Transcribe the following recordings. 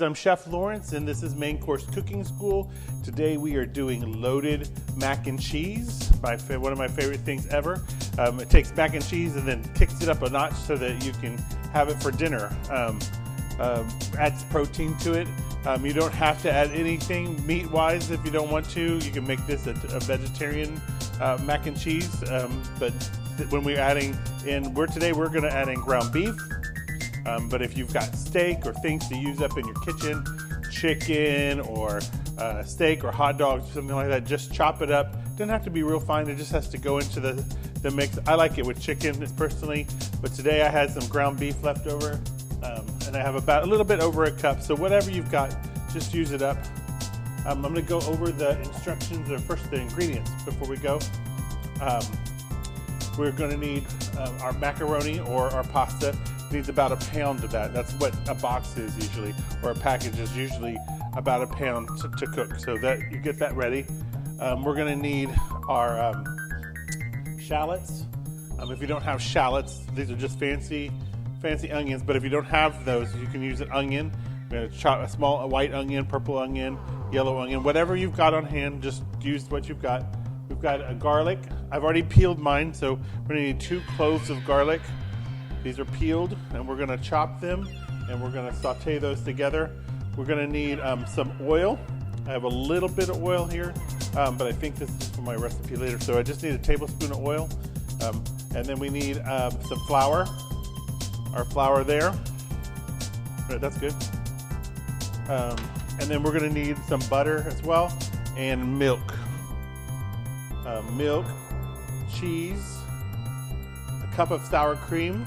I'm Chef Lawrence, and this is Main Course Cooking School. Today we are doing loaded mac and cheese, one of my favorite things ever. It takes mac and cheese and then kicks it up a notch so that you can have it for dinner. Adds protein to it. You don't have to add anything meat-wise if you don't want to. You can make this a vegetarian mac and cheese, but when we're adding in, today we're going to add in ground beef. But if you've got steak or things to use up in your kitchen, chicken or steak or hot dogs, something like that, just chop it up. Doesn't have to be real fine. It just has to go into the mix. I like it with chicken personally, but today I had some ground beef left over, and I have about a little bit over a cup. So whatever you've got, just use it up. I'm going to go over the instructions, or first the ingredients before we go. We're going to need our macaroni or our pasta. Needs about a pound of that. That's what a box is usually, or a package is usually about a pound to cook. So that you get that ready. We're going to need our shallots. If you don't have shallots, these are just fancy onions. But if you don't have those, you can use an onion. We're going to chop a white onion, purple onion, yellow onion, whatever you've got on hand. Just use what you've got. We've got a garlic. I've already peeled mine, so we're going to need 2 cloves of garlic. These are peeled, and we're going to chop them, and we're going to saute those together. We're going to need some oil. I have a little bit of oil here, but I think this is for my recipe later. So I just need a tablespoon of oil, and then we need some flour. Our flour there. Right, that's good. And then we're going to need some butter as well, and milk. Milk, cheese, a cup of sour cream.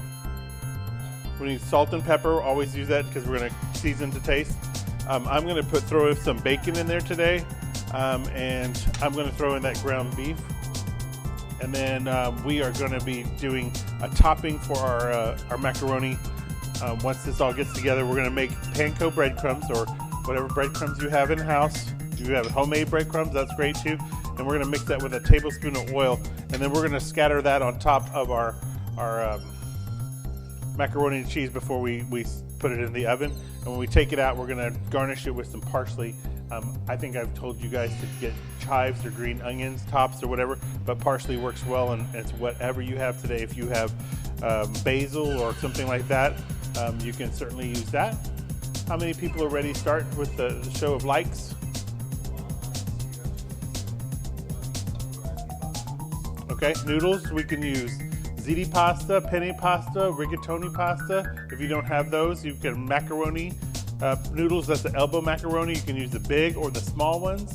We need salt and pepper. Always use that because we're going to season to taste. I'm going to throw some bacon in there today, and I'm going to throw in that ground beef. And then we are going to be doing a topping for our macaroni. Once this all gets together, we're going to make panko breadcrumbs, or whatever breadcrumbs you have in house. If you have homemade breadcrumbs, that's great too. And we're going to mix that with a tablespoon of oil, and then we're going to scatter that on top of our macaroni and cheese before we put it in the oven. And when we take it out, we're going to garnish it with some parsley. I think I've told you guys to get chives or green onions, tops or whatever, but parsley works well, and it's whatever you have today. If you have basil or something like that, you can certainly use that. How many people are ready to start with the show of likes? Okay, noodles, we can use ziti pasta, penne pasta, rigatoni pasta. If you don't have those, you can macaroni noodles. That's the elbow macaroni. You can use the big or the small ones.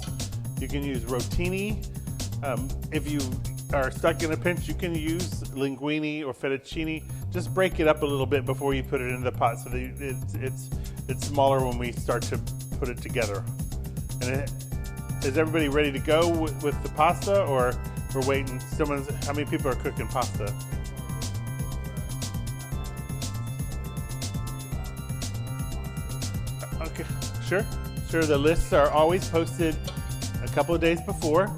You can use rotini. If you are stuck in a pinch, you can use linguine or fettuccine. Just break it up a little bit before you put it into the pot, so that it's smaller when we start to put it together. And is everybody ready to go with the pasta, or we're waiting? How many people are cooking pasta? Okay, sure. The lists are always posted a couple of days before.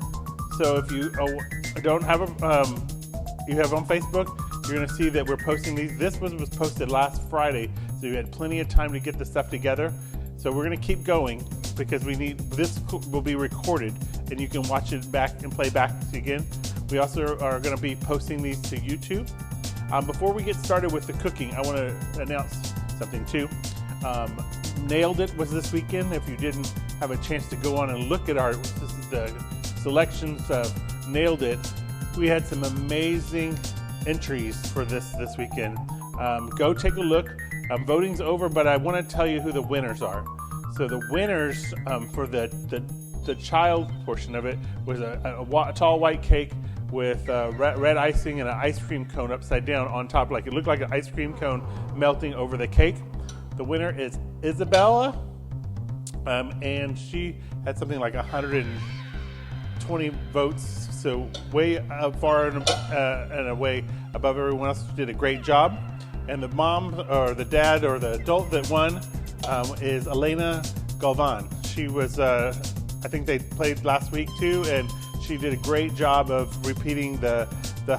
So if you don't have you have on Facebook, you're going to see that we're posting these. This was posted last Friday, so you had plenty of time to get the stuff together. So we're going to keep going because this will be recorded, and you can watch it back and play back again. We also are going to be posting these to YouTube. Before we get started with the cooking, I want to announce something too. Nailed It was this weekend. If you didn't have a chance to go on and look at this is the selections of Nailed It. We had some amazing entries for this weekend. Go take a look. Voting's over, but I want to tell you who the winners are. So the winners for the child portion of it was a tall white cake with red icing and an ice cream cone upside down on top. It looked like an ice cream cone melting over the cake. The winner is Isabella, and she had something like 120 votes, so way far and away above everyone else. She did a great job. And the mom, or the dad, or the adult that won is Elena Galvan. She was, I think they played last week too, and she did a great job of repeating the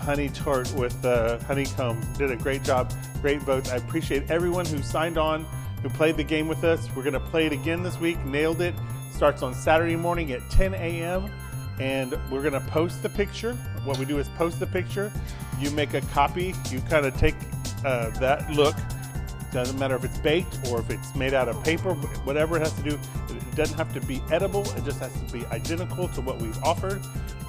honey tart with the honeycomb. Did a great job, great votes. I appreciate everyone who signed on who played the game with us. We're going to play it again this week. Nailed it. Starts on Saturday morning at 10 a.m. And we're going to post the picture. What we do is post the picture. You make a copy. You kind of take that look. Doesn't matter if it's baked or if it's made out of paper, whatever it has to do. It doesn't have to be edible. It just has to be identical to what we've offered.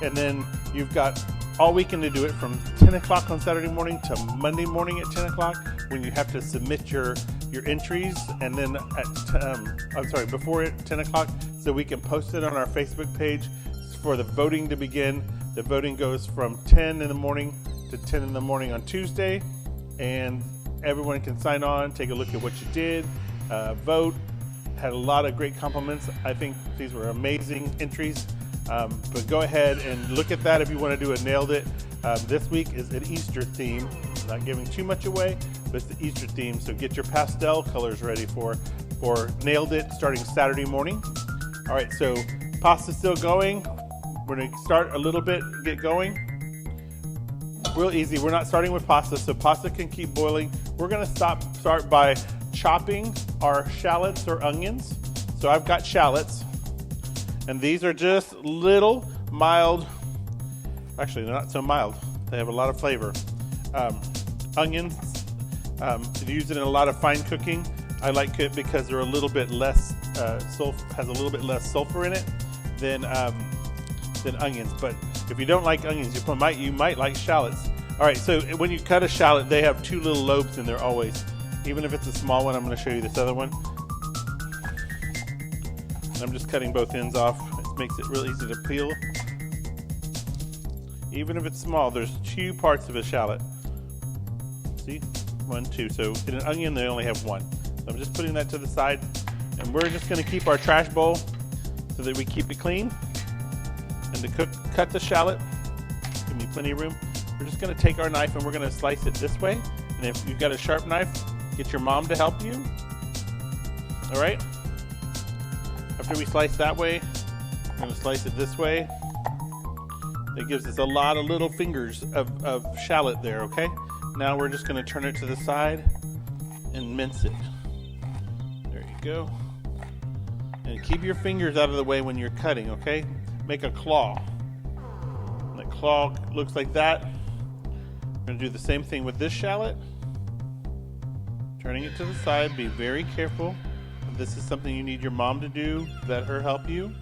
And then you've got all weekend to do it from 10 o'clock on Saturday morning to Monday morning at 10 o'clock when you have to submit your entries. And then before 10 o'clock so we can post it on our Facebook page for the voting to begin. The voting goes from 10 in the morning to 10 in the morning on Tuesday. And everyone can sign on, take a look at what you did, vote. Had a lot of great compliments. I think these were amazing entries. But go ahead and look at that if you want to do a Nailed It. This week is an Easter theme. Not giving too much away, but it's the Easter theme. So get your pastel colors ready for Nailed It starting Saturday morning. All right, so pasta's still going. We're going to start a little bit, get going. Real easy. We're not starting with pasta, so pasta can keep boiling. We're going to start by chopping our shallots or onions. So I've got shallots, and these are just little mild, actually they're not so mild, they have a lot of flavor. Onions, use it in a lot of fine cooking. I like it because they're a little bit less has a little bit less sulfur in it than onions. But if you don't like onions, you might like shallots. All right, so when you cut a shallot, they have two little lobes in there always. Even if it's a small one, I'm going to show you this other one. I'm just cutting both ends off. It makes it real easy to peel. Even if it's small, there's two parts of a shallot. See? 1, 2. So in an onion, they only have one. So I'm just putting that to the side. And we're just going to keep our trash bowl so that we keep it clean. And to cut the shallot, give me plenty of room. We're just going to take our knife and we're going to slice it this way. And if you've got a sharp knife, get your mom to help you. All right? After we slice that way, we're going to slice it this way. It gives us a lot of little fingers of shallot there, okay? Now we're just going to turn it to the side and mince it. There you go. And keep your fingers out of the way when you're cutting, okay? Make a claw. That claw looks like that. We're going to do the same thing with this shallot. Turning it to the side. Be very careful. If this is something you need your mom to do, let her help you.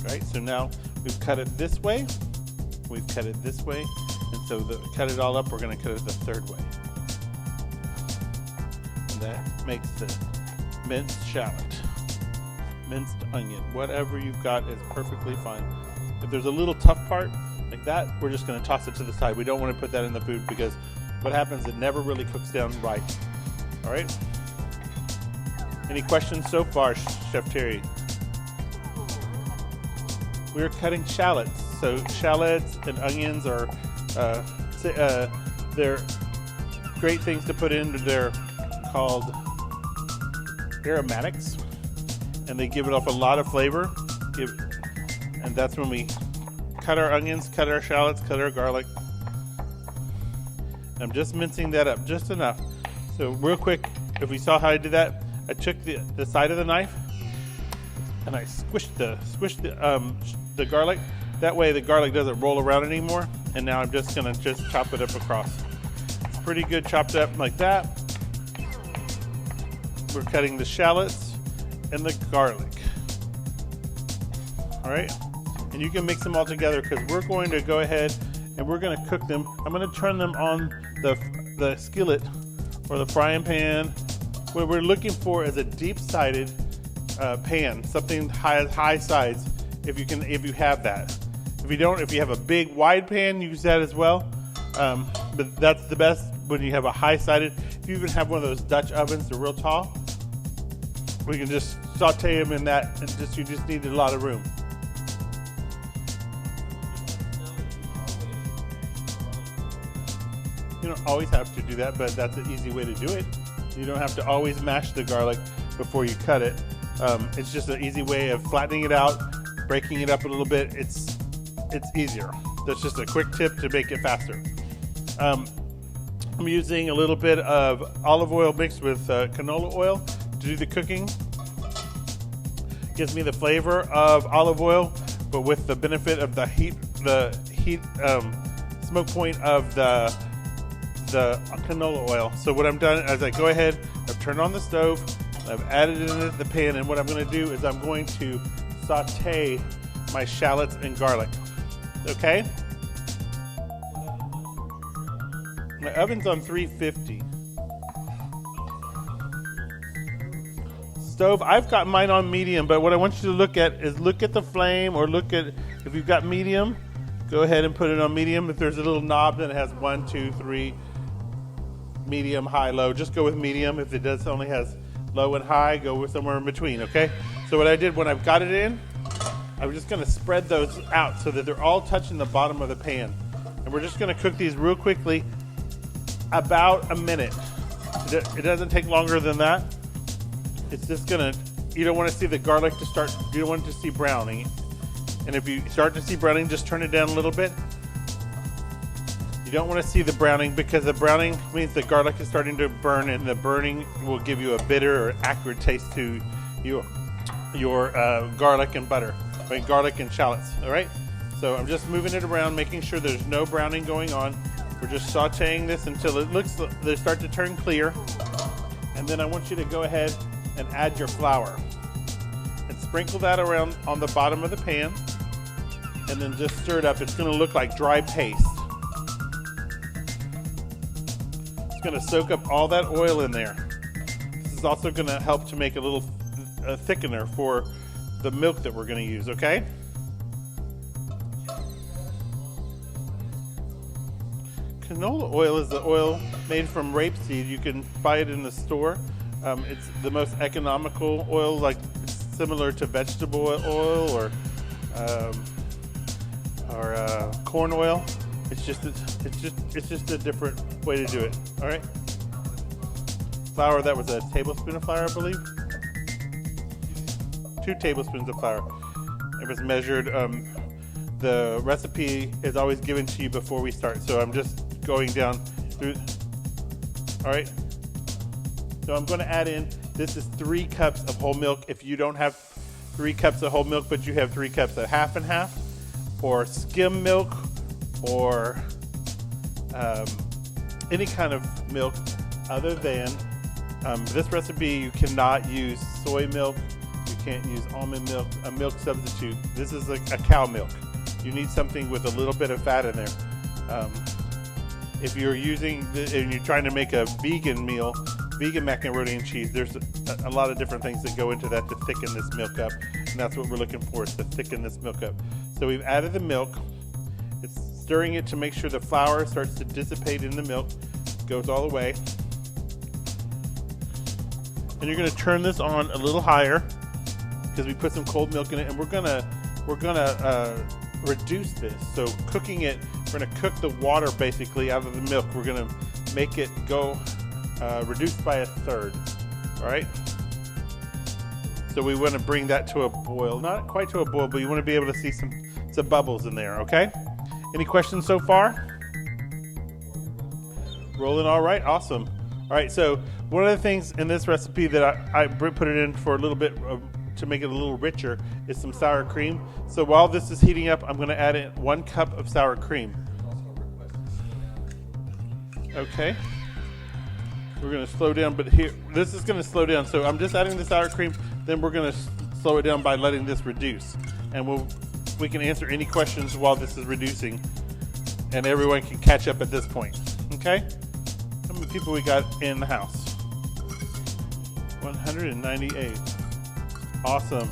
Right, so now we've cut it this way. We've cut it this way. And so cut it all up, we're going to cut it the third way. And that makes the minced shallot, minced onion. Whatever you've got is perfectly fine. If there's a little tough part like that, we're just going to toss it to the side. We don't want to put that in the food because what happens, it never really cooks down right. All right? Any questions so far, Chef Terry? We're cutting shallots. So shallots and onions are they're great things to put in. They're called aromatics, and they give it off a lot of flavor. And that's when we cut our onions, cut our shallots, cut our garlic. I'm just mincing that up just enough. So real quick, if we saw how I did that, I took the side of the knife and I squished the garlic. That way the garlic doesn't roll around anymore. And now I'm just gonna chop it up across. It's pretty good chopped up like that. We're cutting the shallots and the garlic. All right, and you can mix them all together because we're going to go ahead and we're gonna cook them. I'm gonna turn them on the skillet or the frying pan. What we're looking for is a deep-sided pan, something high sides. If you have that. If you don't, if you have a big wide pan, use that as well. But that's the best when you have a high-sided. If you even have one of those Dutch ovens, they're real tall, we can just saute them in that, and you just need a lot of room. You don't always have to do that, but that's an easy way to do it. You don't have to always mash the garlic before you cut it. It's just an easy way of flattening it out, breaking it up a little bit. It's easier. That's just a quick tip to make it faster. I'm using a little bit of olive oil mixed with canola oil to do the cooking. Gives me the flavor of olive oil, but with the benefit of the heat smoke point of the canola oil. So what I'm done is I go ahead, I've turned on the stove, I've added it into the pan, and what I'm going to do is I'm going to saute my shallots and garlic. Okay? My oven's on 350. Stove, I've got mine on medium, but what I want you to look at is look at the flame, or look at, if you've got medium, go ahead and put it on medium. If there's a little knob that has 1, 2, 3, medium, high, low, just go with medium. If it does only has low and high, go with somewhere in between, okay? So what I did when I've got it in, I'm just gonna spread those out so that they're all touching the bottom of the pan. And we're just gonna cook these real quickly, about a minute. It doesn't take longer than that. It's just gonna, you don't wanna see the garlic to start, you don't want it to see browning. And if you start to see browning, just turn it down a little bit. You don't want to see the browning, because the browning means the garlic is starting to burn, and the burning will give you a bitter or acrid taste to your garlic and butter. I mean, garlic and shallots, all right? So I'm just moving it around, making sure there's no browning going on. We're just sauteing this until it looks, they start to turn clear. And then I want you to go ahead and add your flour. And sprinkle that around on the bottom of the pan. And then just stir it up. It's gonna look like dry paste. It's gonna soak up all that oil in there. This is also gonna help to make a little thickener for the milk that we're gonna use, okay? Canola oil is the oil made from rapeseed. You can buy it in the store. It's the most economical oil, like similar to vegetable oil or corn oil. It's just a different way to do it. All right. Flour. That was a tablespoon of flour, I believe. 2 tablespoons of flour. It was measured. The recipe is always given to you before we start, so I'm just going down through. All right. So I'm going to add in. This is 3 cups of whole milk. If you don't have 3 cups of whole milk, but you have 3 cups of half and half, or skim milk, or any kind of milk other than this recipe, you cannot use soy milk. You can't use almond milk, a milk substitute. This is a cow milk. You need something with a little bit of fat in there. If you're using, and you're trying to make a vegan meal, vegan macaroni and cheese, there's a lot of different things that go into that to thicken this milk up, and that's what we're looking for, is to thicken this milk up. So we've added the milk. It's stirring it to make sure the flour starts to dissipate in the milk, goes all the way. And you're going to turn this on a little higher because we put some cold milk in it, and we're gonna reduce this. So cooking it, we're going to cook the water basically out of the milk. We're going to make it go reduced by 1/3. All right. So we want to bring that to a boil, not quite to a boil, but you want to be able to see some bubbles in there, okay? Any questions so far? Rolling all right, awesome. All right, so one of the things in this recipe that I put it in for a little bit to make it a little richer is some sour cream. So while this is heating up, I'm going to add in 1 cup of sour cream. Okay. We're going to slow down, but here, this is going to slow down. So I'm just adding the sour cream, then we're going to slow it down by letting this reduce. And we can answer any questions while this is reducing, and everyone can catch up at this point. Okay? How many people we got in the house? 198. Awesome.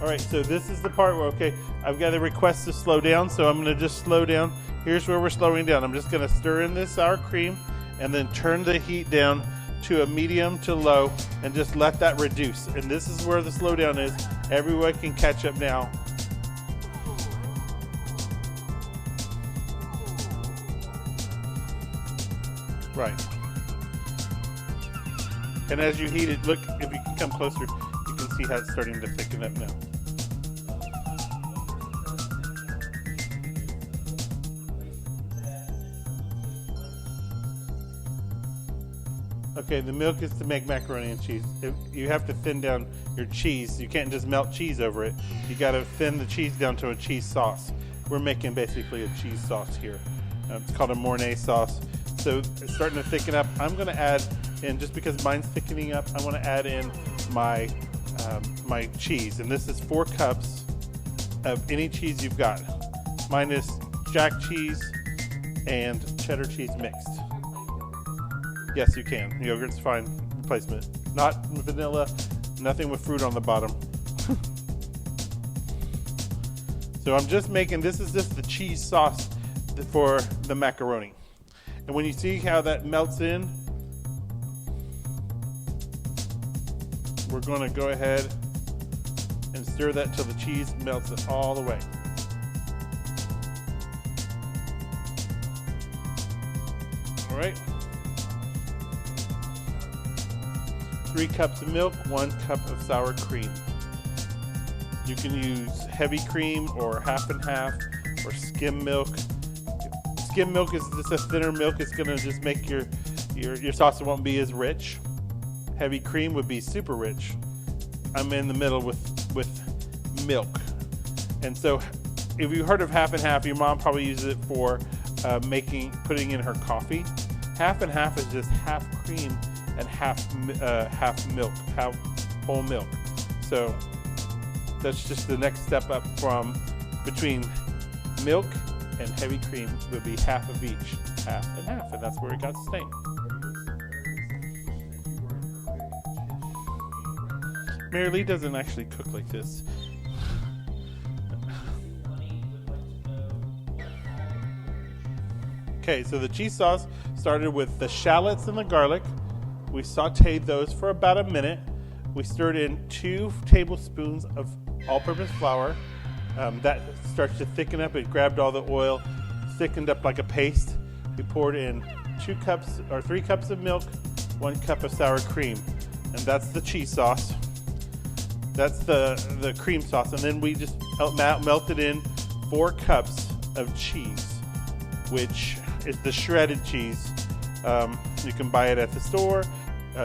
All right, so this is the part where, okay, I've got a request to slow down, so I'm going to just slow down. Here's where we're slowing down. I'm just going to stir in this sour cream and then turn the heat down to a medium to low and just let that reduce. And this is where the slowdown is. Everyone can catch up now. Right. And as you heat it, look, if you can come closer, you can see how it's starting to thicken up now. Okay, the milk is to make macaroni and cheese. You have to thin down your cheese. You can't just melt cheese over it. You got to thin the cheese down to a cheese sauce. We're making basically a cheese sauce here. It's called a Mornay sauce. So it's starting to thicken up. I'm going to add in, just because mine's thickening up, I want to add in my my cheese. And this is 4 cups of any cheese you've got. Mine is jack cheese and cheddar cheese mixed. Yes, you can. Yogurt's fine replacement. Not vanilla, nothing with fruit on the bottom. So I'm just making, this is just the cheese sauce for the macaroni. And when you see how that melts in, we're going to go ahead and stir that till the cheese melts it all the way. All right. 3 cups of milk, 1 cup of sour cream. You can use heavy cream or half and half or skim milk. Skim milk is just a thinner milk. It's going to just make your sauce won't be as rich. Heavy cream would be super rich. I'm in the middle with milk. And so if you heard of half and half, your mom probably uses it for putting in her coffee. Half and half is just half cream and half milk, half whole milk. So that's just the next step up from between milk and heavy cream would be half of each, half and half, and that's where it got staying. Mary Lee doesn't actually cook like this. Okay, so the cheese sauce started with the shallots and the garlic. We sauteed those for about a minute. We stirred in 2 tablespoons of all-purpose flour. That starts to thicken up. It grabbed all the oil, thickened up like a paste. We poured in 3 cups of milk, 1 cup of sour cream, and that's the cheese sauce. That's the cream sauce, and then we just melted in 4 cups of cheese, which is the shredded cheese. You can buy it at the store.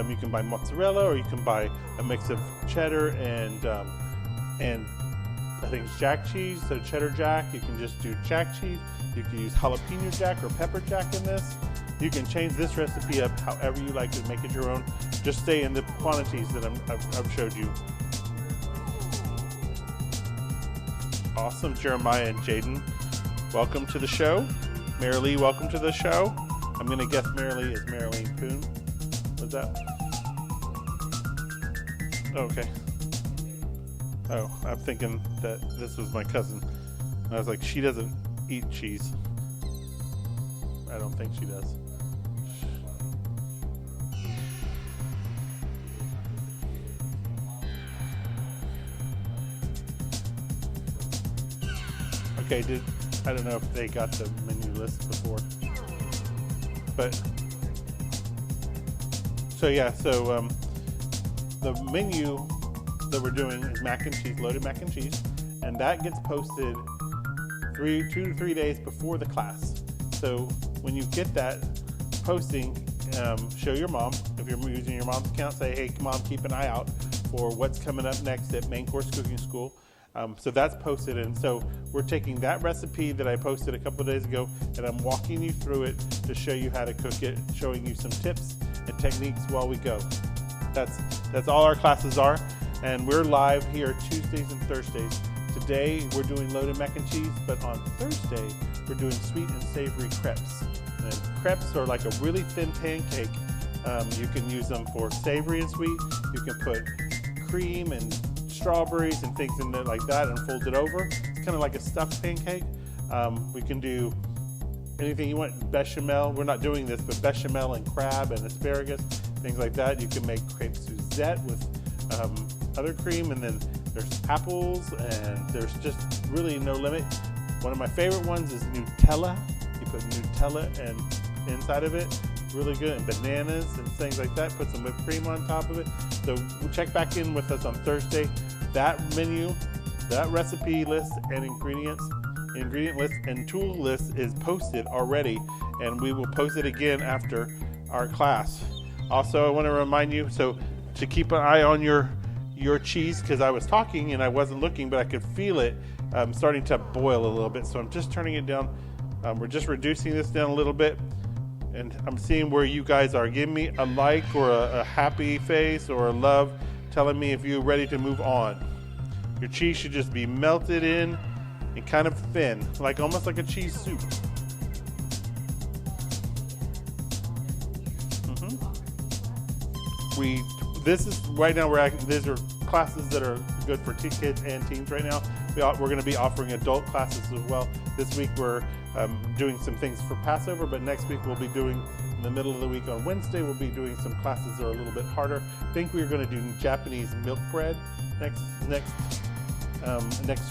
You can buy mozzarella, or you can buy a mix of cheddar and I think it's jack cheese, so cheddar jack. You can just do jack cheese. You can use jalapeno jack or pepper jack in this. You can change this recipe up however you like to make it your own. Just stay in the quantities that I've showed you. Awesome, Jeremiah and Jaden. Welcome to the show. Mary Lee, welcome to the show. I'm going to guess Mary Lee is Marilyn Poon. What's that? Oh, okay. Oh, I'm thinking that this was my cousin. And I was like, she doesn't eat cheese. I don't think she does. Okay, I don't know if they got the menu list before. But, so the menu that we're doing is mac and cheese, loaded mac and cheese, and that gets posted 2 to 3 days before the class. So when you get that posting, show your mom. If you're using your mom's account, say, hey, Mom, keep an eye out for what's coming up next at Main Course Cooking School. So that's posted, and so we're taking that recipe that I posted a couple of days ago, and I'm walking you through it to show you how to cook it, showing you some tips and techniques while we go. That's all our classes are, and we're live here Tuesdays and Thursdays. Today we're doing loaded mac and cheese, but on Thursday we're doing sweet and savory crepes. And crepes are like a really thin pancake. You can use them for savory and sweet. You can put cream and strawberries and things in there like that and fold it over. It's kind of like a stuffed pancake. We can do anything you want. Bechamel, we're not doing this, but bechamel and crab and asparagus, things like that. You can make crepe Suzette with other cream, and then there's apples, and there's just really no limit. One of my favorite ones is Nutella. You put Nutella and inside of it, really good, and bananas and things like that. Put some whipped cream on top of it. So we'll check back in with us on Thursday. That menu, that recipe list and ingredient list and tool list is posted already, and we will post it again after our class. Also, I want to remind you to keep an eye on your cheese, because I was talking and I wasn't looking, but I could feel it starting to boil a little bit. So I'm just turning it down. We're just reducing this down a little bit, and I'm seeing where you guys are. Give me a like or a happy face or a love, telling me if you're ready to move on. Your cheese should just be melted in and kind of thin, like almost like a cheese soup. This is right now. These are classes that are good for kids and teens right now. We're going to be offering adult classes as well. This week we're doing some things for Passover, but next week we'll be doing, in the middle of the week on Wednesday, we'll be doing some classes that are a little bit harder. I think we're going to do Japanese milk bread next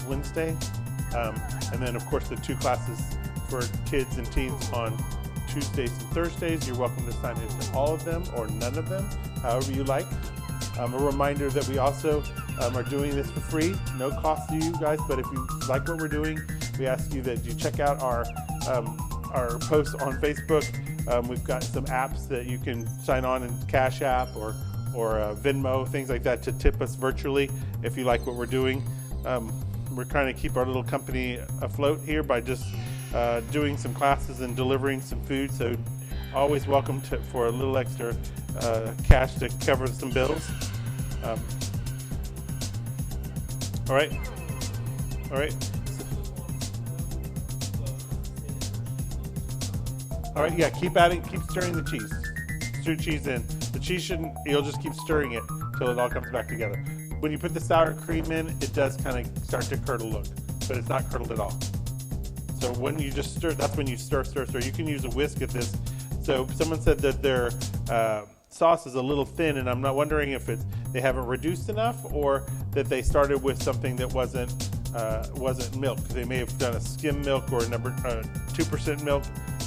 Wednesday, and then of course the 2 classes for kids and teens on Tuesdays and Thursdays. You're welcome to sign into all of them or none of them, however you like. A reminder that we also are doing this for free, no cost to you guys, but if you like what we're doing, we ask you that you check out our posts on Facebook. We've got some apps that you can sign on in Cash App or Venmo, things like that, to tip us virtually if you like what we're doing. We're trying to keep our little company afloat here by just doing some classes and delivering some food, so always welcome for a little extra cash to cover some bills. All right. Yeah, keep adding, keep stirring the cheese. Stir cheese in. The cheese you'll just keep stirring it till it all comes back together. When you put the sour cream in, it does kind of start to curdle look, but it's not curdled at all. So when you just stir, that's when you stir. You can use a whisk at this. So someone said that their sauce is a little thin, and I'm not wondering if they haven't reduced enough, or that they started with something that wasn't milk. They may have done a skim milk or 2% milk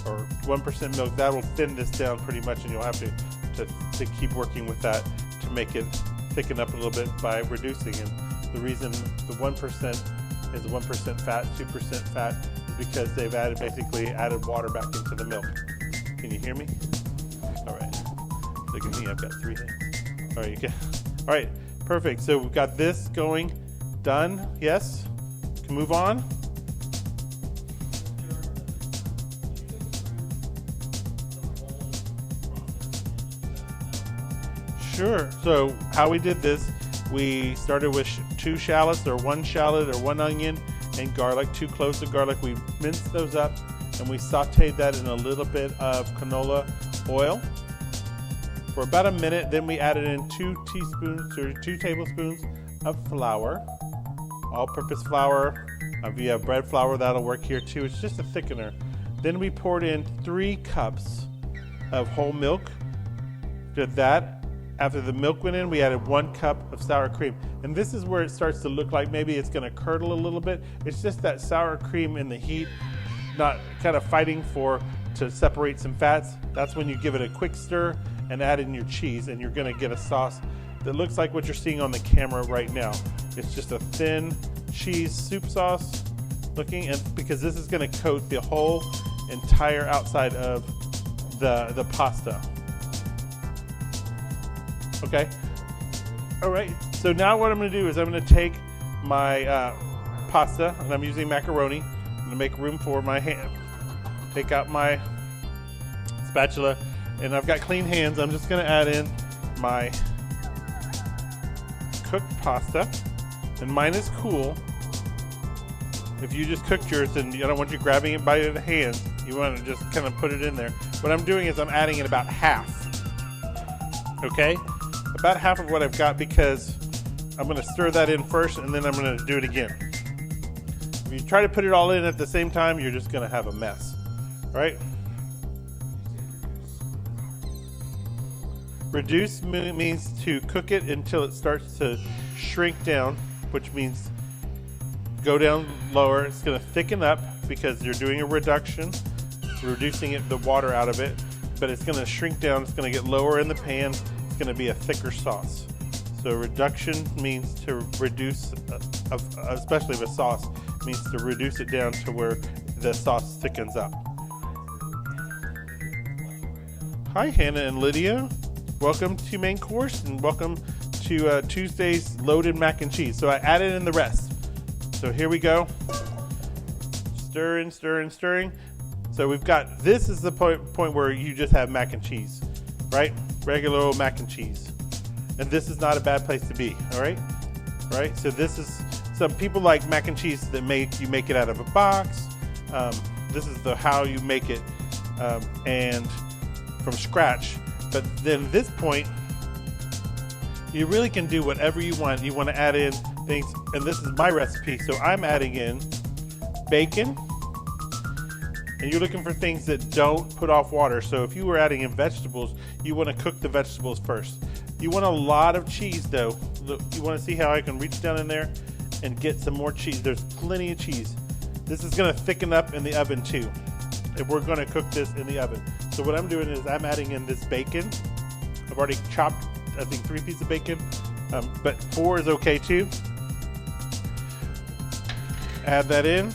or 1% milk. That will thin this down pretty much, and you'll have to keep working with that to make it thicken up a little bit by reducing. And the reason the 1% is 1% fat, 2% fat, is because they've basically added water back into the milk. Can you hear me? All right. Look at me, I've got 3 hands. All right, all right, perfect. So we've got this going, done. Yes? Can move on. Sure. So how we did this, we started with 2 shallots, or 1 shallot, or 1 onion, and garlic, 2 cloves of garlic. We minced those up, and we sauteed that in a little bit of canola oil for about a minute. Then we added in 2 tablespoons of flour, all-purpose flour. If you have bread flour, that'll work here too. It's just a thickener. Then we poured in 3 cups of whole milk. Did that. After the milk went in, we added 1 cup of sour cream. And this is where it starts to look like maybe it's going to curdle a little bit. It's just that sour cream in the heat, not kind of fighting to separate some fats. That's when you give it a quick stir and add in your cheese, and you're going to get a sauce that looks like what you're seeing on the camera right now. It's just a thin cheese soup sauce looking, and because this is going to coat the whole entire outside of the pasta. Okay. All right. So now what I'm going to do is I'm going to take my pasta, and I'm using macaroni. I'm going to make room for my hand. Take out my spatula, and I've got clean hands. I'm just going to add in my cooked pasta, and mine is cool. If you just cooked yours, and I don't want you grabbing it by the hands, you want to just kind of put it in there. What I'm doing is I'm adding in about half. Okay? About half of what I've got, because I'm going to stir that in first, and then I'm going to do it again. If you try to put it all in at the same time, you're just going to have a mess. Right? Reduce means to cook it until it starts to shrink down, which means go down lower. It's going to thicken up because you're doing a reduction, reducing the water out of it, but it's going to shrink down. It's going to get lower in the pan. It's going to be a thicker sauce. So reduction means to reduce, especially with sauce, means to reduce it down to where the sauce thickens up. Hi, Hannah and Lydia. welcome to main course and welcome to Tuesday's loaded mac and cheese. So I added in the rest. So here we go. Stirring, stirring, stirring. So we've got, this is the point where you just have mac and cheese, right? Regular old mac and cheese. And this is not a bad place to be, all right? All right, so this is, some people like mac and cheese that you make it out of a box. This is how you make it and from scratch. But then at this point, you really can do whatever you want. You want to add in things, and this is my recipe. So I'm adding in bacon, and you're looking for things that don't put off water. So if you were adding in vegetables, you want to cook the vegetables first. You want a lot of cheese though. Look, you want to see how I can reach down in there and get some more cheese. There's plenty of cheese. This is going to thicken up in the oven too, if we're going to cook this in the oven. So what I'm doing is I'm adding in this bacon. I've already chopped, I think, 3 pieces of bacon, but 4 is okay too. Add that in,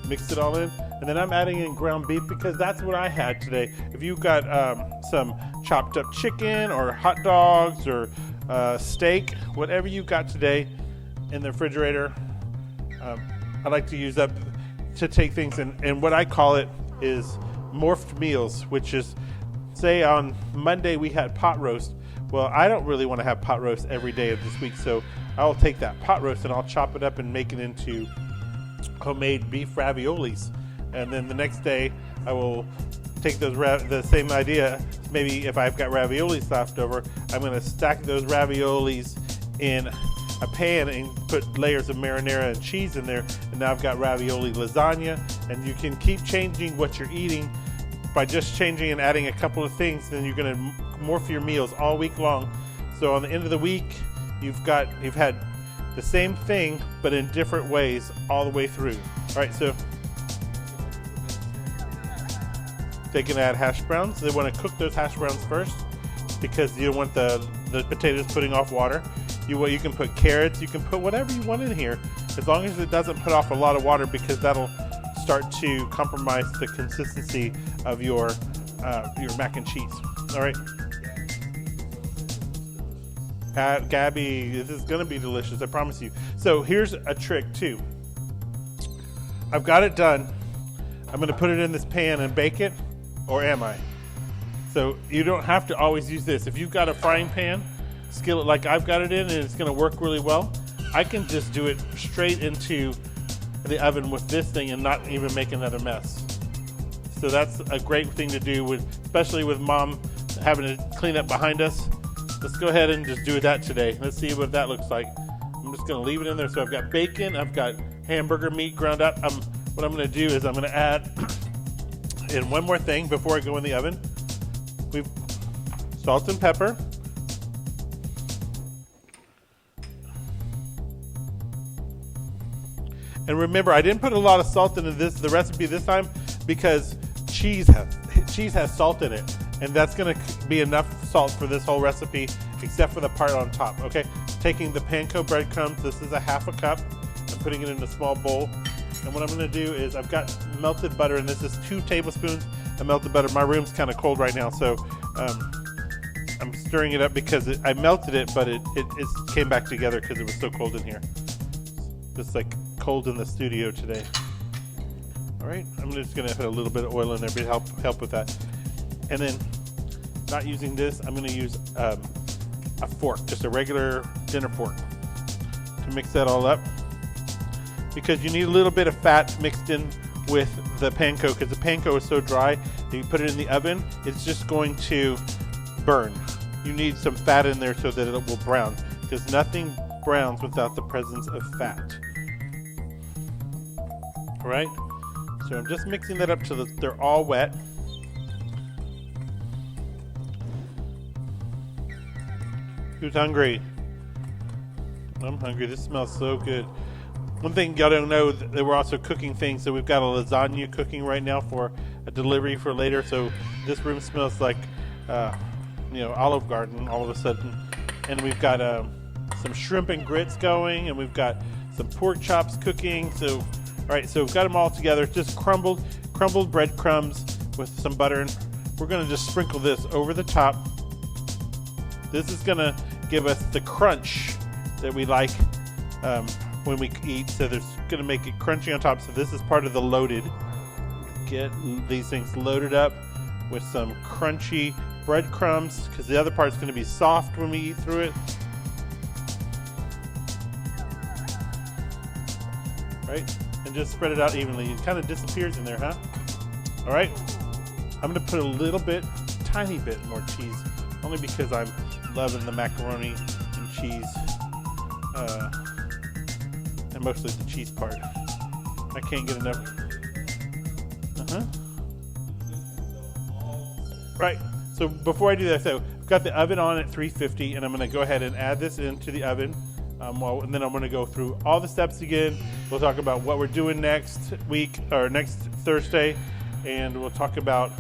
mix it all in, and then I'm adding in ground beef because that's what I had today. If you've got some chopped up chicken or hot dogs or steak, whatever you've got today in the refrigerator, I like to use up to take things and what I call it is morphed meals, which is, say on Monday we had pot roast. Well, I don't really want to have pot roast every day of this week, so I'll take that pot roast and I'll chop it up and make it into homemade beef raviolis. And then the next day I will take those the same idea. Maybe if I've got raviolis left over, I'm going to stack those raviolis in a pan and put layers of marinara and cheese in there, and now I've got ravioli lasagna. And you can keep changing what you're eating by just changing and adding a couple of things, then you're going to morph your meals all week long. So on the end of the week, you've had the same thing but in different ways all the way through. All right, so they can add hash browns. They want to cook those hash browns first because you don't want the potatoes putting off water. You can put carrots, you can put whatever you want in here, as long as it doesn't put off a lot of water, because that'll start to compromise the consistency of your mac and cheese. All right, Gabby, this is going to be delicious, I promise you. So here's a trick too. I've got it done. I'm going to put it in this pan and bake it, or am I? So you don't have to always use this. If you've got a frying pan, skillet like I've got it in, and it's going to work really well, I can just do it straight into the oven with this thing and not even make another mess. So that's a great thing to do, especially with mom having to clean up behind us. Let's go ahead and just do that today. Let's see what that looks like. I'm just going to leave it in there. So I've got bacon, I've got hamburger meat ground up. What I'm going to do is I'm going to add in one more thing before I go in the oven. We've salt and pepper. And remember, I didn't put a lot of salt into the recipe this time, because cheese has salt in it, and that's going to be enough salt for this whole recipe, except for the part on top. Okay, taking the panko breadcrumbs. This is a half a cup. I'm putting it in a small bowl, and what I'm going to do is I've got melted butter, and this is 2 tablespoons of melted butter. My room's kind of cold right now, so I'm stirring it up because I melted it, but it came back together because it was so cold in here. It's like cold in the studio today. All right, I'm just going to put a little bit of oil in there to help with that. And then, not using this, I'm going to use a fork, just a regular dinner fork, to mix that all up, because you need a little bit of fat mixed in with the panko, because the panko is so dry that you put it in the oven, it's just going to burn. You need some fat in there so that it will brown, because nothing browns without the presence of fat. All right, so I'm just mixing that up till they're all wet. Who's hungry? I'm hungry. This smells so good. One thing y'all don't know, that we're also cooking things. So we've got a lasagna cooking right now for a delivery for later. So this room smells like, Olive Garden all of a sudden. And we've got some shrimp and grits going, and we've got some pork chops cooking. So, all right, so we've got them all together. Just crumbled breadcrumbs with some butter, and we're going to just sprinkle this over the top This is gonna give us the crunch that we like when we eat. So there's gonna make it crunchy on top. So this is part of the loaded. Get these things loaded up with some crunchy breadcrumbs, because the other part's gonna be soft when we eat through it. Right? And just spread it out evenly. It kind of disappears in there, huh? All right. I'm gonna put a little bit, tiny bit more cheese, only because I'm loving the macaroni and cheese, and mostly the cheese part. I can't get enough. Right. So before I do that, so I've got the oven on at 350, and I'm gonna go ahead and add this into the oven. And then I'm going to go through all the steps again. We'll talk about what we're doing next week or next Thursday, and we'll talk about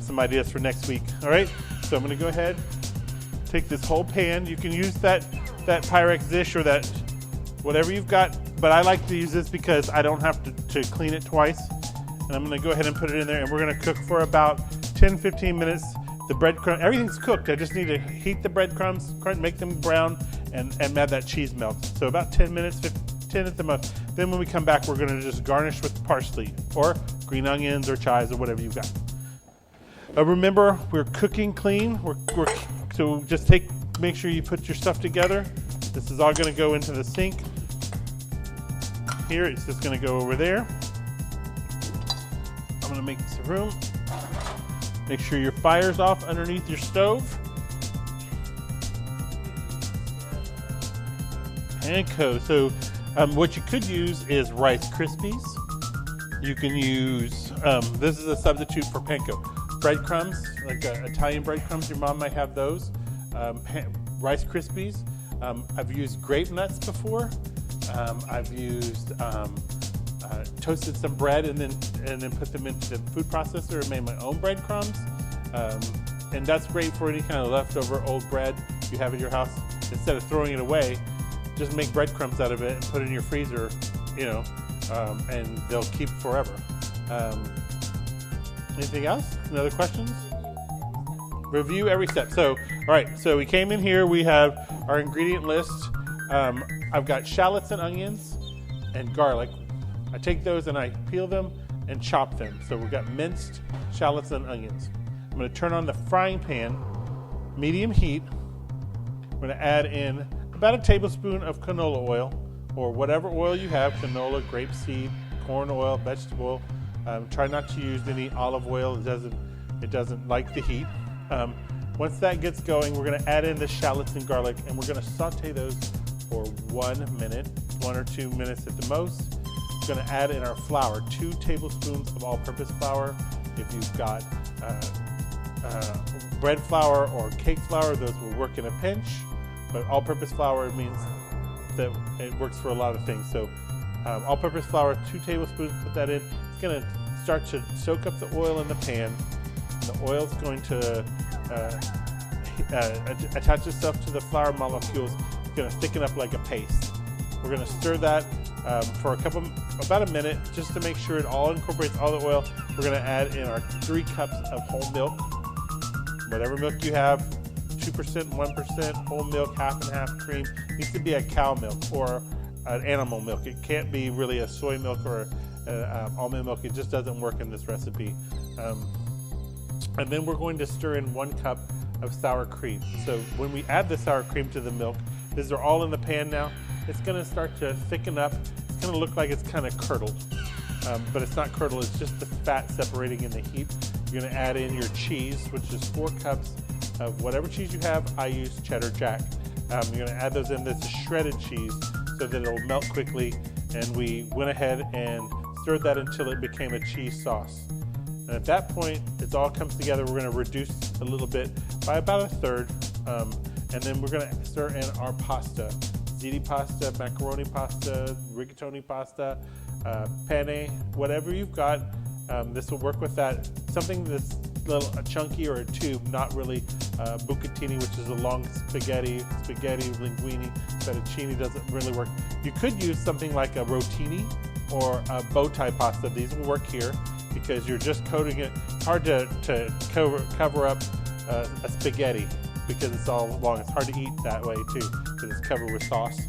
some ideas for next week. All right. So I'm going to go ahead, take this whole pan. You can use that Pyrex dish or that whatever you've got, but I like to use this because I don't have to clean it twice. And I'm going to go ahead and put it in there, and we're going to cook for about 10-15 minutes. The breadcrumb, everything's cooked. I just need to heat the breadcrumbs, make them brown, and add that cheese melt. So about 10 minutes, 10 at the most. Then when we come back, we're gonna just garnish with parsley or green onions or chives or whatever you've got. Remember, we're cooking clean. So just make sure you put your stuff together. This is all gonna go into the sink. Here, it's just gonna go over there. I'm gonna make some room. Make sure your fire's off underneath your stove. Panko. So what you could use is Rice Krispies. You can use, this is a substitute for panko. Breadcrumbs, like Italian breadcrumbs, your mom might have those. Rice Krispies. I've used grape nuts before. I've used toasted some bread and then put them into the food processor and made my own breadcrumbs. And that's great for any kind of leftover old bread you have in your house. Instead of throwing it away, just make breadcrumbs out of it and put it in your freezer, and they'll keep forever. Anything else? Any other questions? Review every step. So, all right, so we came in here, we have our ingredient list. I've got shallots and onions and garlic. I take those and I peel them and chop them. So we've got minced shallots and onions. I'm gonna turn on the frying pan, medium heat. I'm gonna add in about a tablespoon of canola oil, or whatever oil you have, canola, grapeseed, corn oil, vegetable oil. Try not to use any olive oil, it doesn't like the heat. Once that gets going, we're gonna add in the shallots and garlic, and we're gonna saute those for 1 minute, 1 or 2 minutes at the most. We're gonna add in our flour, 2 tablespoons of all-purpose flour. If you've got bread flour or cake flour, those will work in a pinch, but all-purpose flour means that it works for a lot of things. So all-purpose flour, 2 tablespoons, put that in. It's gonna start to soak up the oil in the pan. The oil's going to attach itself to the flour molecules. It's gonna thicken up like a paste. We're gonna stir that for about a minute, just to make sure it all incorporates all the oil. We're gonna add in our 3 cups of whole milk. Whatever milk you have, 2%, 1%, whole milk, half and half cream. It needs to be a cow milk or an animal milk. It can't be really a soy milk or almond milk. It just doesn't work in this recipe. And then we're going to stir in 1 cup of sour cream. So when we add the sour cream to the milk, these are all in the pan now. It's gonna start to thicken up. It's gonna look like it's kind of curdled, but it's not curdled, it's just the fat separating in the heat. You're gonna add in your cheese, which is 4 cups of whatever cheese you have. I use cheddar jack. You're gonna add those in. This is shredded cheese so that it'll melt quickly. And we went ahead and stirred that until it became a cheese sauce. And at that point, it all comes together. We're gonna reduce a little bit by about a third. And then we're gonna stir in our pasta. Ziti pasta, macaroni pasta, rigatoni pasta, penne, whatever you've got. This will work with that. Something that's a little chunky or a tube, not really bucatini, which is a long spaghetti, linguine, fettuccine doesn't really work. You could use something like a rotini or a bow tie pasta. These will work here because you're just coating it. Hard to cover up a spaghetti. because it's all long. It's hard to eat that way too because it's covered with sauce.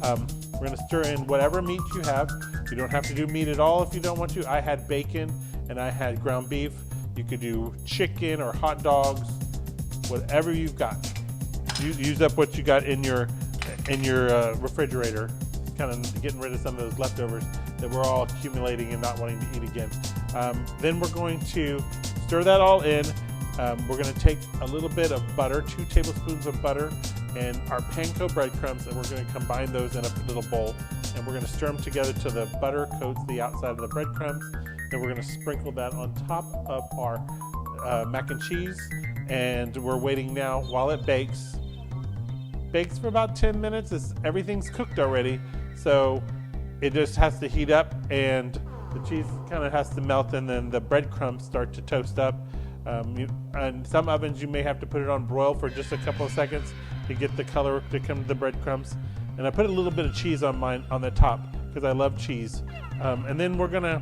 We're gonna stir in whatever meat you have. You don't have to do meat at all if you don't want to. I had bacon and I had ground beef. You could do chicken or hot dogs, whatever you've got. Use up what you got in your refrigerator, kind of getting rid of some of those leftovers that we're all accumulating and not wanting to eat again. Then we're going to stir that all in. We're going to take a little bit of butter, 2 tablespoons of butter, and our panko breadcrumbs, and we're going to combine those in a little bowl. And we're going to stir them together till the butter coats the outside of the breadcrumbs. Then we're going to sprinkle that on top of our mac and cheese. And we're waiting now while it bakes. Bakes for about 10 minutes. Everything's cooked already, so it just has to heat up, and the cheese kind of has to melt, and then the breadcrumbs start to toast up. And some ovens you may have to put it on broil for just a couple of seconds to get the color to come to the breadcrumbs. And I put a little bit of cheese on mine on the top because I love cheese. And then we're gonna,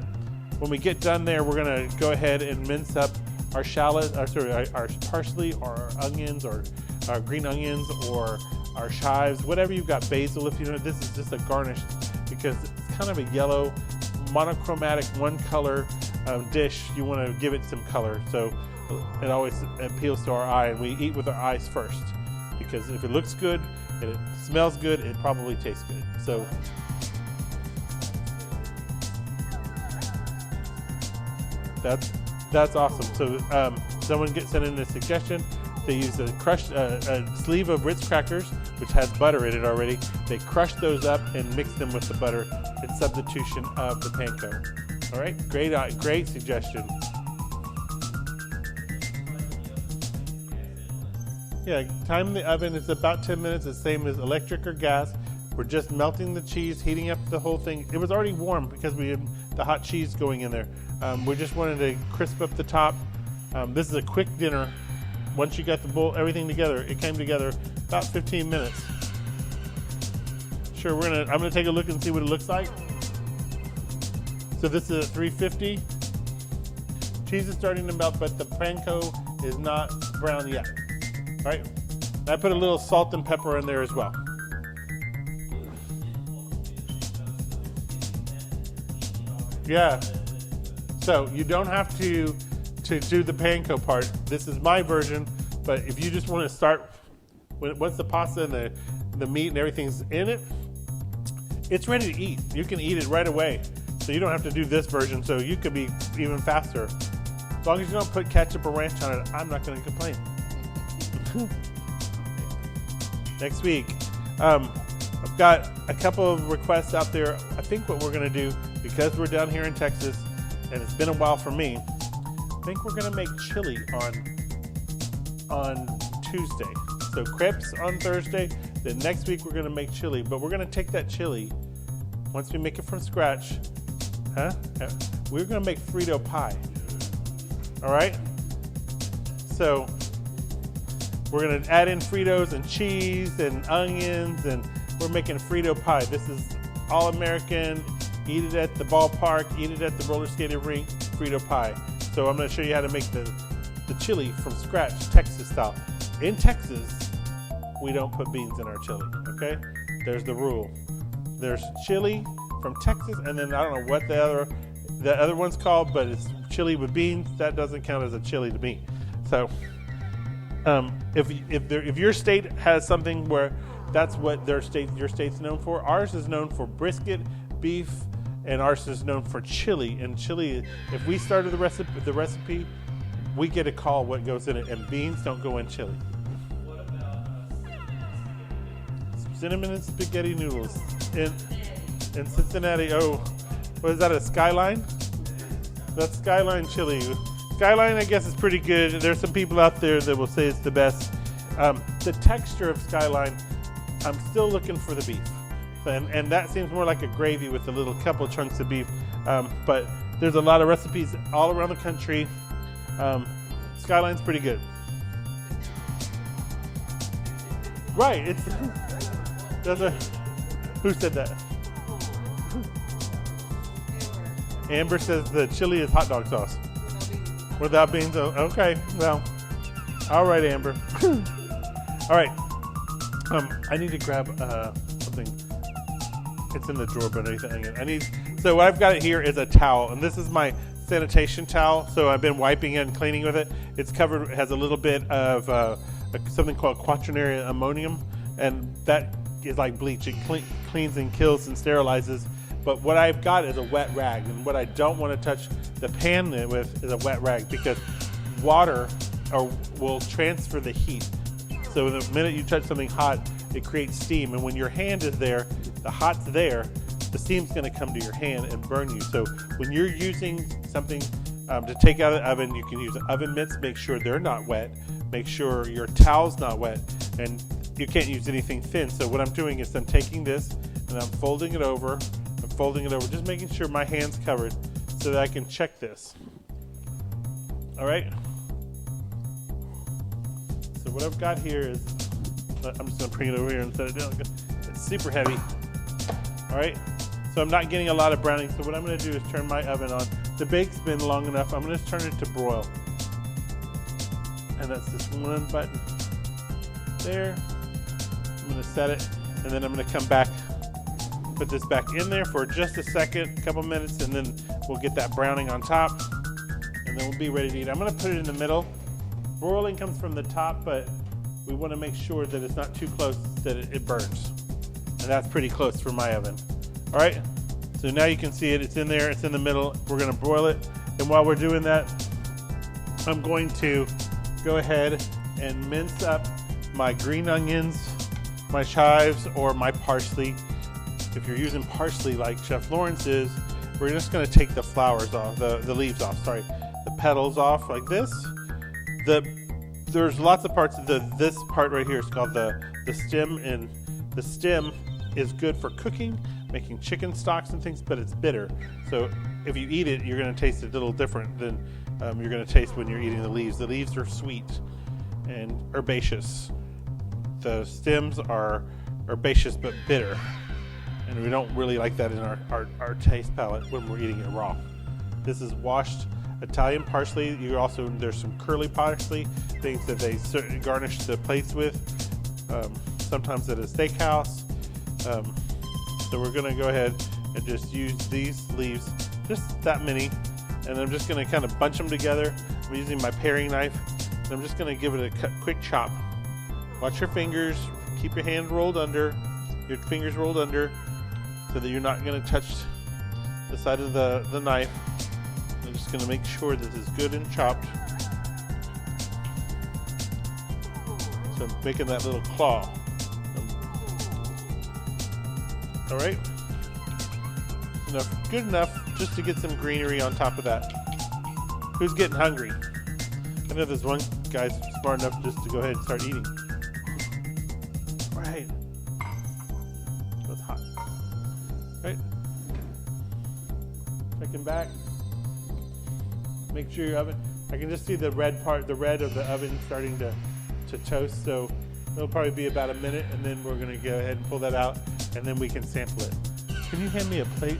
when we get done there, we're gonna go ahead and mince up our shallots, our parsley, or our onions, or our green onions, or our chives, whatever you've got. Basil, if you know. This is just a garnish because it's kind of a yellow, monochromatic, one color dish. You want to give it some color, so it always appeals to our eye, and we eat with our eyes first because if it looks good and it smells good, it probably tastes good. So that's awesome. So someone sent in a suggestion. They use a sleeve of Ritz crackers, which has butter in it already. They crush those up and mix them with the butter in substitution of the panko. All right, great suggestion. Yeah, time in the oven is about 10 minutes, the same as electric or gas. We're just melting the cheese, heating up the whole thing. It was already warm because we had the hot cheese going in there. We just wanted to crisp up the top. This is a quick dinner. Once you got the bowl, everything together, it came together about 15 minutes. Sure, I'm gonna take a look and see what it looks like. So this is at 350. Cheese is starting to melt, but the panko is not brown yet. All right, and I put a little salt and pepper in there as well. Yeah. So you don't have to do the panko part. This is my version, but if you just want to start once the pasta and the meat and everything's in it, it's ready to eat. You can eat it right away. So you don't have to do this version, so you could be even faster. As long as you don't put ketchup or ranch on it, I'm not going to complain. Next week, I've got a couple of requests out there. I think what we're going to do, because we're down here in Texas, and it's been a while for me, I think we're gonna make chili on Tuesday. So crepes on Thursday. Then next week we're gonna make chili, but we're gonna take that chili once we make it from scratch. We're gonna make Frito pie. All right. So we're gonna add in Fritos and cheese and onions, and we're making Frito pie. This is all American. Eat it at the ballpark. Eat it at the roller skating rink. Frito pie. So I'm going to show you how to make the chili from scratch, Texas style. In Texas, we don't put beans in our chili, okay? There's the rule. There's chili from Texas, and then I don't know what the other one's called, but it's chili with beans. That doesn't count as a chili to me. So if your state has something where that's what your state's known for, ours is known for brisket, beef, and ours is known for chili. And chili, if we started the recipe, we get a call what goes in it, and beans don't go in chili. What about Cinnamon and spaghetti noodles in Cincinnati. Oh, what is that, a Skyline? That's Skyline chili. Skyline, I guess, is pretty good. There's some people out there that will say it's the best. The texture of Skyline, I'm still looking for the beef. And that seems more like a gravy with a little couple chunks of beef. But there's a lot of recipes all around the country. Skyline's pretty good. Right. Who said that? Amber says the chili is hot dog sauce. Without beans. Okay. Well, all right, Amber. All right. I need to grab something. It's in the drawer, but so what I've got it here is a towel, and this is my sanitation towel. So I've been wiping it and cleaning with it. It's covered, it has a little bit of something called quaternary ammonium, and that is like bleach. It cleans and kills and sterilizes. But what I've got is a wet rag, and what I don't want to touch the pan with is a wet rag, because water will transfer the heat. So the minute you touch something hot, it creates steam, and when your hand is there, the hot's there, the steam's going to come to your hand and burn you. So when you're using something to take out of the oven, you can use oven mitts. Make sure they're not wet. Make sure your towel's not wet, and you can't use anything thin. So what I'm doing is I'm taking this and I'm folding it over. Just making sure my hand's covered so that I can check this. All right. So what I've got here is, I'm just going to bring it over here and set it down. It's super heavy. All right. So I'm not getting a lot of browning. So what I'm going to do is turn my oven on. The bake's been long enough. I'm going to turn it to broil. And that's this one button there. I'm going to set it, and then I'm going to come back, put this back in there for just a second, a couple minutes, and then we'll get that browning on top, and then we'll be ready to eat. I'm going to put it in the middle. Broiling comes from the top, but we want to make sure that it's not too close that it burns. And that's pretty close for my oven. All right, so now you can see it. It's in there. It's in the middle. We're going to broil it. And while we're doing that, I'm going to go ahead and mince up my green onions, my chives, or my parsley. If you're using parsley like Chef Lawrence is, we're just going to take the flowers off, the leaves off, sorry, the petals off like this. There's lots of parts of this part right here is called the stem, and the stem is good for cooking, making chicken stocks and things, but it's bitter. So if you eat it, you're going to taste it a little different than you're going to taste when you're eating the leaves. The leaves are sweet and herbaceous. The stems are herbaceous but bitter, and we don't really like that in our taste palette when we're eating it raw. This is washed Italian parsley. There's some curly parsley, things that they garnish the plates with, sometimes at a steakhouse. So we're going to go ahead and just use these leaves, just that many, and I'm just going to kind of bunch them together. I'm using my paring knife, and I'm just going to give it a quick chop. Watch your fingers. Keep your fingers rolled under, so that you're not going to touch the side of the knife. I'm just going to make sure that it's good and chopped. So I'm making that little claw. All right. Good enough just to get some greenery on top of that. Who's getting hungry? I know there's one guy's smart enough just to go ahead and start eating. Right. So it's hot. Right. Checking back. Make sure your oven, I can just see the red of the oven starting to toast, so it'll probably be about a minute, and then we're going to go ahead and pull that out, and then we can sample it. Can you hand me a plate?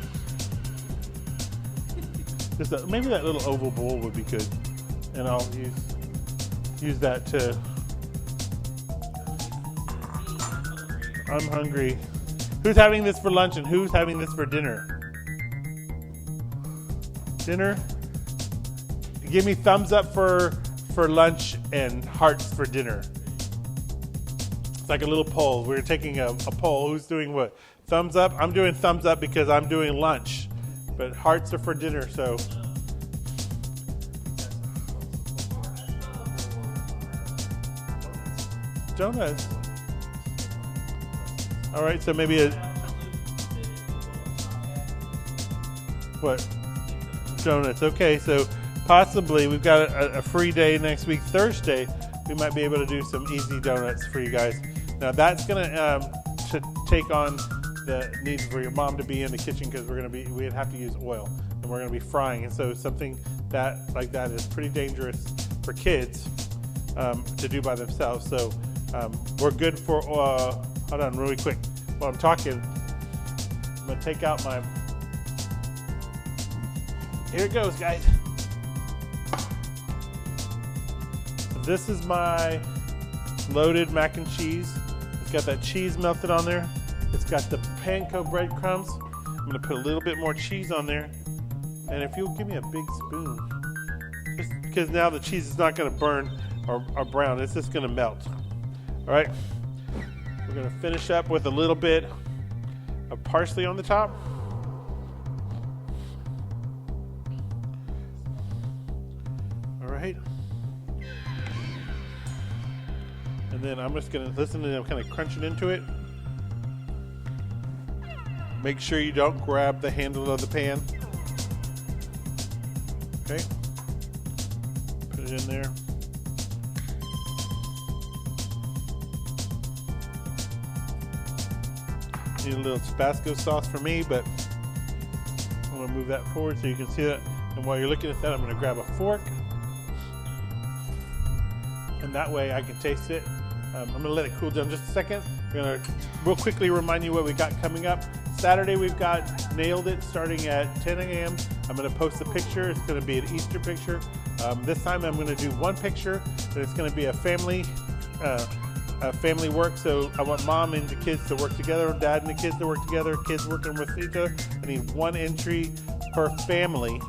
Maybe that little oval bowl would be good, and I'll use that to. I'm hungry. Who's having this for lunch and who's having this for dinner? Dinner? Give me thumbs up for lunch and hearts for dinner. It's like a little poll. We're taking a poll. Who's doing what? Thumbs up? I'm doing thumbs up because I'm doing lunch. But hearts are for dinner, so. Donuts. All right, so maybe what? Donuts. Okay, so possibly we've got a free day next week, Thursday. We might be able to do some easy donuts for you guys. Now that's gonna take on the need for your mom to be in the kitchen, because we'd have to use oil, and we're gonna be frying, and so something like that is pretty dangerous for kids to do by themselves. So we're good for. Hold on, really quick. While I'm talking, I'm gonna take out my. Here it goes, guys. This is my loaded mac and cheese. It's got that cheese melted on there. It's got the panko breadcrumbs. I'm gonna put a little bit more cheese on there. And if you'll give me a big spoon, just because now the cheese is not gonna burn or brown, it's just gonna melt. All right, we're gonna finish up with a little bit of parsley on the top. All right. And then I'm just gonna listen to them kind of crunching into it. Make sure you don't grab the handle of the pan. Okay. Put it in there. Need a little Tabasco sauce for me, but I'm gonna move that forward so you can see that. And while you're looking at that, I'm gonna grab a fork. And that way I can taste it. I'm gonna let it cool down just a second. We're gonna real quickly remind you what we got coming up. Saturday we've got Nailed It starting at 10 a.m. I'm gonna post a picture. It's gonna be an Easter picture. This time I'm gonna do one picture, and it's gonna be a family work. So I want mom and the kids to work together, dad and the kids to work together, kids working with each other. I need one entry per family,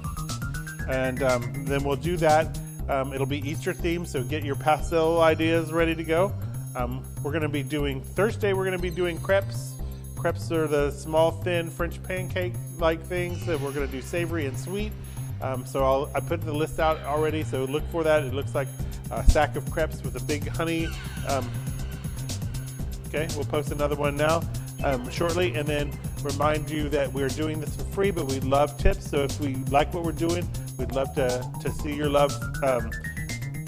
and then we'll do that. It'll be Easter themed, so get your pastel ideas ready to go. We're going to be doing Thursday. We're going to be doing crepes. Crepes are the small, thin French pancake-like things that we're going to do savory and sweet. So I put the list out already. So look for that. It looks like a sack of crepes with a big honey. Okay, we'll post another one now shortly, and then remind you that we're doing this for free, but we love tips. So if we like what we're doing, we'd love to see your love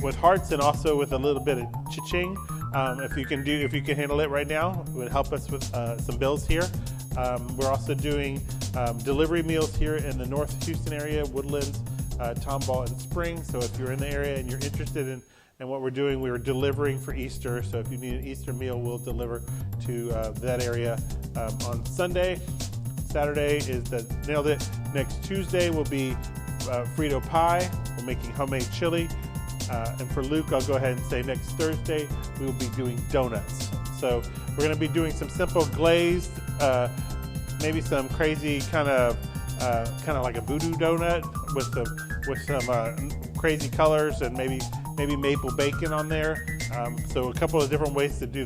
with hearts and also with a little bit of cha-ching. If you can handle it right now, it would help us with some bills here. We're also doing delivery meals here in the North Houston area, Woodlands, Tomball, and Spring. So if you're in the area and you're interested in what we're doing, we're delivering for Easter. So if you need an Easter meal, we'll deliver to that area on Sunday. Saturday is the Nailed It. Next Tuesday will be Frito pie. We're making homemade chili. And for Luke, I'll go ahead and say next Thursday we will be doing donuts. So we're going to be doing some simple glazed, maybe some crazy kind of like a voodoo donut with some crazy colors and maybe maple bacon on there. So a couple of different ways to do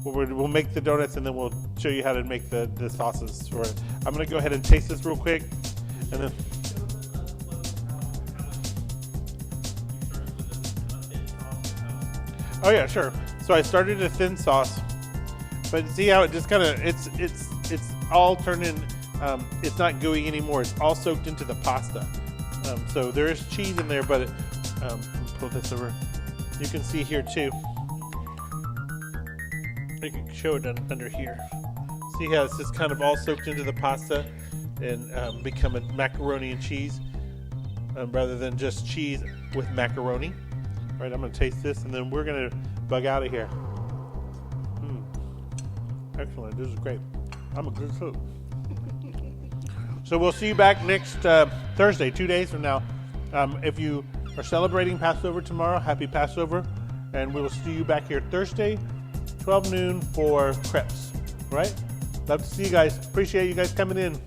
we'll make the donuts, and then we'll show you how to make the sauces for it. I'm going to go ahead and taste this real quick, and then. Oh yeah, sure. So I started a thin sauce, but see how it just kind of it's all turning. It's not gooey anymore. It's all soaked into the pasta. So there is cheese in there, but let me pull this over. You can see here too. I can show it under here. See how it's just kind of all soaked into the pasta and become a macaroni and cheese rather than just cheese with macaroni. All right, I'm going to taste this, and then we're going to bug out of here. Excellent. This is great. I'm a good cook. So we'll see you back next Thursday, 2 days from now. If you are celebrating Passover tomorrow, happy Passover. And we will see you back here Thursday, 12 noon for crepes. All right? Love to see you guys. Appreciate you guys coming in.